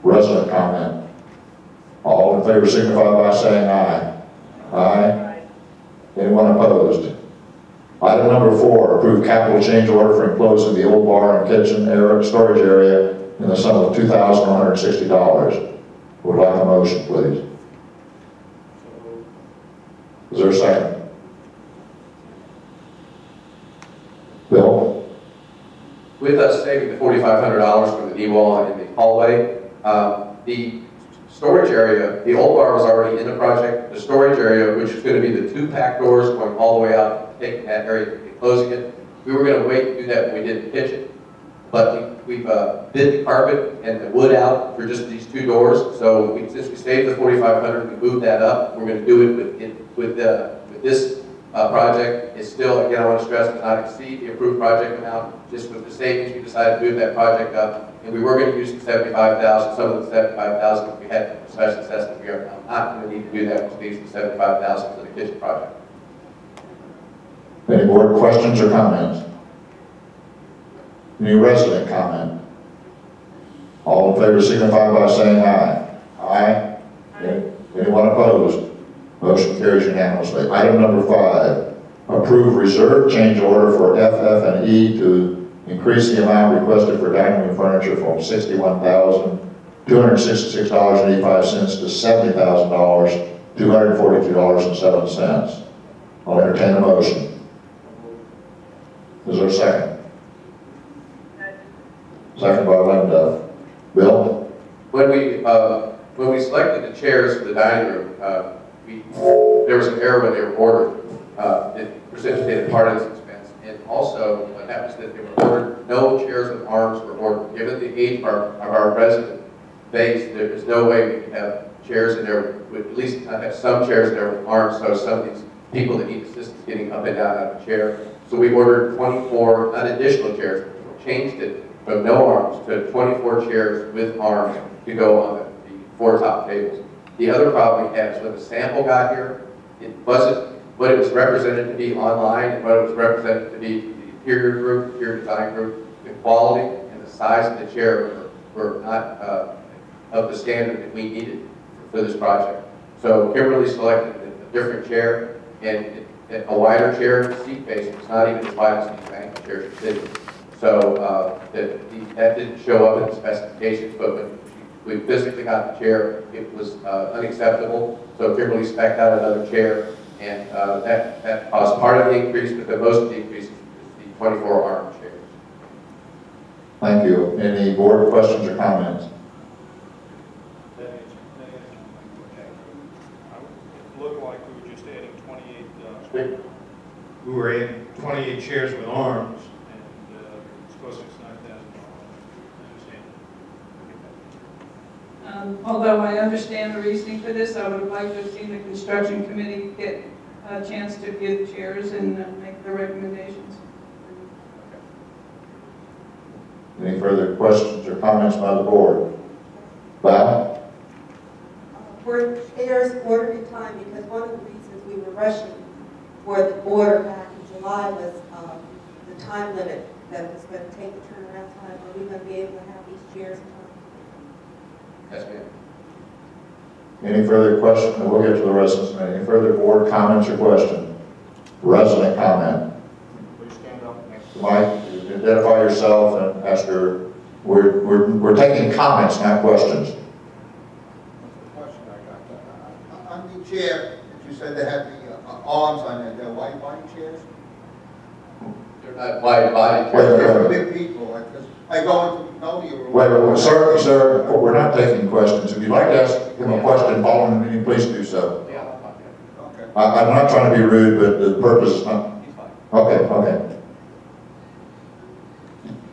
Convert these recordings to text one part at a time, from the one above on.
Resident comment. All in favor signify by saying aye. Aye. Anyone opposed? Item number 4, approve capital change order for enclosing the old bar and kitchen storage area in the sum of $2,160. Would like a motion, please. Is there a second? Bill? With us saving the $4,500 for the D-wall in the hallway, the storage area, the old bar was already in the project. The storage area, which is going to be the 2 pack doors going all the way out, taking that area and closing it, we were going to wait to do that when we did the kitchen. But we've bid the carpet and the wood out for just these 2 doors. So since we saved the $4,500, we moved that up. We're going to do it with this project. It's still, again, I want to stress, does not exceed the approved project amount. Just with the savings, we decided to move that project up. And we were going to use the $75,000, some of the $75,000 we had for special assessment. We are not going to need to do that. We'll use the $75,000 for the kitchen project. Any board questions or comments? Any resident comment? All in favor signify by saying aye. Aye. Anyone opposed? Motion carries unanimously. Item number 5, approve reserve change order for FF&E to increase the amount requested for dining room furniture from $61,266.85 to $70,000, $242.07. I'll entertain a motion. Is there a second? Second by Linda. Bill? When we selected the chairs for the dining room, there was an error when they were ordered. It precipitated part of this expense. And also, what happens is that they were ordered, no chairs with arms were ordered. Given the age of our resident base, there is no way we can have chairs in there, with, at least not have some chairs in there with arms, so some of these people that need assistance getting up and down out of a chair. So we ordered 24, not additional chairs, we changed it from no arms to 24 chairs with arms to go on the 4 top tables. The other problem we had is when the sample got here, it wasn't what it was represented to be online and what it was represented to be the interior group, interior design group. The quality and the size of the chair were not of the standard that we needed for this project. So Kimberly selected a different chair and a wider chair. Seat base was not even as wide as these banquet chairs did. So that didn't show up in the specifications, but when we physically got the chair, it was unacceptable. So Kimberly spec'd out another chair, and that caused part of the increase, but most of the increase is the 24 arm chairs. Thank you. Any board questions or comments? It looked like we were just adding 28. We were adding 28 chairs with arms, and it's costing us $9,000. Although I understand the reasoning for this, I would have liked to have seen the construction committee get a chance to give chairs and make the recommendations. Any further questions or comments by the board? Val? Were chairs ordered in time? Because one of the reasons we were rushing for the order back in July was the time limit that was going to take the turnaround time. Are we going to be able to have these chairs in time? Yes, ma'am. Any further questions? And we'll get to the residents. Any further board comments or questions? Resident comment. Please stand up next to Mike, identify yourself and ask your. We're taking comments, not questions. The question I got. On the chair, that you said they had the arms on it, they're wide body chairs? They're not wide body chairs. They're for big people. Because I go into know you. Wait, sir, we're not taking questions. If you'd like to ask him a question following the meeting, please do so. Yeah. Okay. I'm not trying to be rude, but the purpose is not. Okay.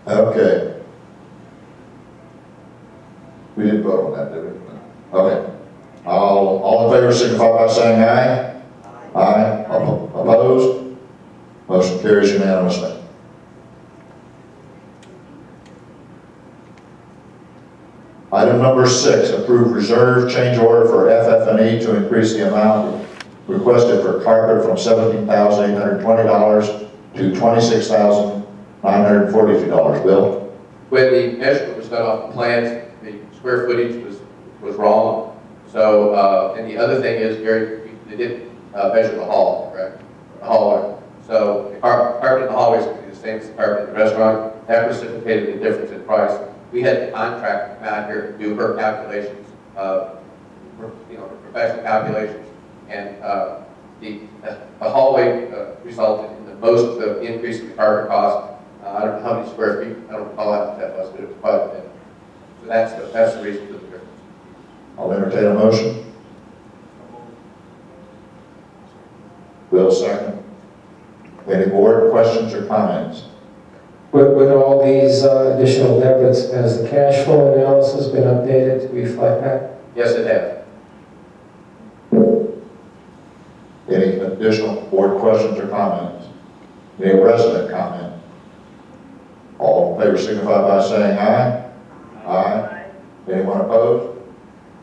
Okay. We didn't vote on that, did we? Okay. All in favor signify by saying aye. Aye. Opposed? Motion carries unanimously. Item number 6, approve reserve change order for FF&E to increase the amount requested for carpet from $17,820 to $26,942. Bill? When the measurement was done off the plans, the square footage was wrong. So, and the other thing is, Gary, they didn't measure the hall, correct? The hallway. So the carpet in the hallway is going to be the same as the carpet in the restaurant. That precipitated the difference in price. We had the contract out here to do her calculations, her professional calculations, and the hallway resulted in the most increase in the carpet cost. I don't know how many square feet. I don't recall how much that was, but it was quite a bit. So that's the reason for the difference. I'll entertain a motion. Will, second. Any board questions or comments? With all these additional debits, has the cash flow analysis been updated to reflect that? Yes, it has. Any additional board questions or comments? Any resident comment? All in favor signify by saying aye. Aye. Anyone opposed?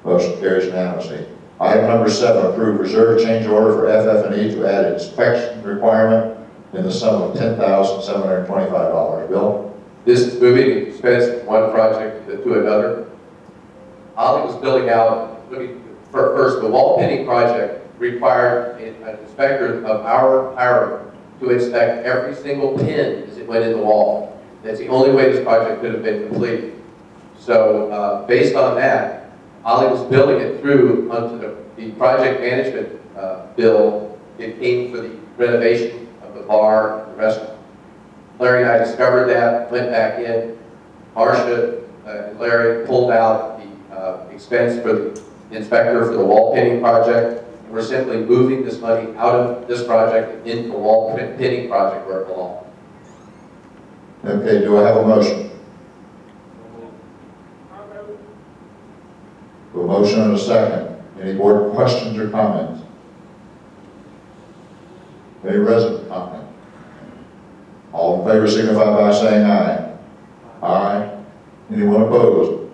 Motion carries unanimously. Item number 7, approve reserve change order for FF&E to add inspection requirement in the sum of $10,725. Bill? This is moving expense from one project to another. Ollie was building out, first, the wall pinning project required an inspector of our hiring to inspect every single pin as it went in the wall. That's the only way this project could have been completed. So based on that, Ollie was billing it through onto the project management bill. It came for the renovation of the bar and the restaurant. Larry and I discovered that, went back in. Marcia and Larry pulled out the expense for the inspector for the wall pinning project. And we're simply moving this money out of this project and into the wall pinning project where it belongs. Okay, do I have a motion? A motion and a second. Any board questions or comments? Any resident comment? All in favor signify by saying aye. Aye. Anyone opposed?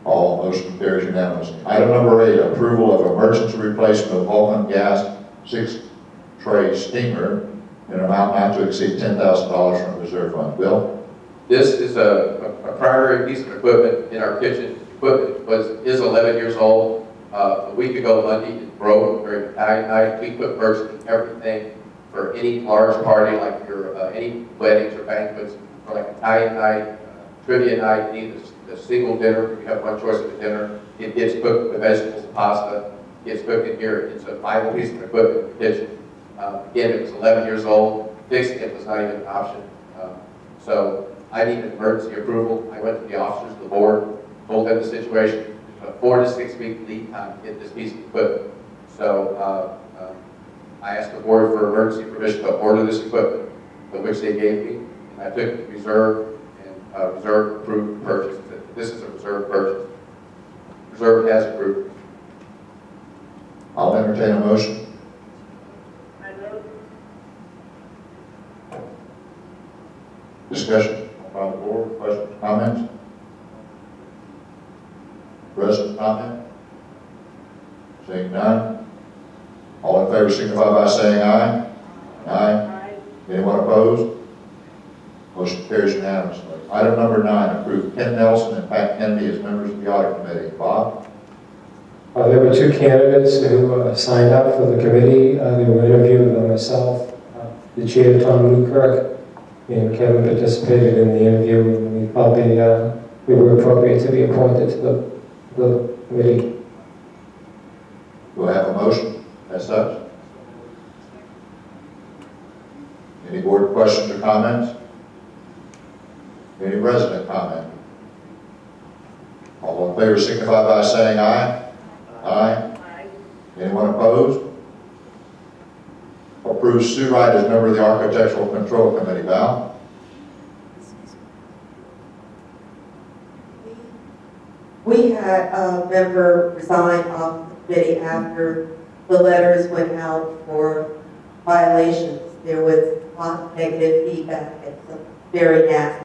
All motion carries unanimously. Item number 8, approval of emergency replacement of Vulcan gas 6-tray steamer in an amount not to exceed $10,000 from the reserve fund. Bill? This is a primary piece of equipment in our kitchen. Equipment is 11 years old. A week ago Monday, it broke during Italian night. We put virtually everything for any large party, like your any weddings or banquets, for like Italian night, trivia night, need the single dinner. If you have one choice of a dinner, it gets cooked with vegetables and pasta. It gets cooked in here. It's a vital piece of equipment in the kitchen. Again, it was 11 years old. Fixing it was not even an option. So I needed emergency approval. I went to the officers of the board, told them the situation. A 4 to 6 week lead time to get this piece of equipment. So I asked the board for emergency permission to order this equipment, which they gave me. And I took it to reserve, and reserve approved the purchase. This is a reserve purchase. Reserve has approved. I'll entertain a motion. Discussion by the board, questions, comments? Resident comment? Seeing none. All in favor signify by saying aye. Aye. Anyone opposed? Motion carries unanimously. Item number 9, approve Ken Nelson and Pat Kennedy as members of the audit committee. Bob? There were 2 candidates who signed up for the committee. They were interviewed by myself, the chair, Tom Newkirk, and Kevin participated in the interview. And we felt we were appropriate to be appointed to the committee. Do I have a motion as such? Any board questions or comments? Any resident comment? All in favor signify by saying aye. Aye. Anyone opposed? Approve Sue Wright as member of the Architectural Control Committee. Val? We had a member resign off the committee after the letters went out for violations. There was a lot of negative feedback and some very nasty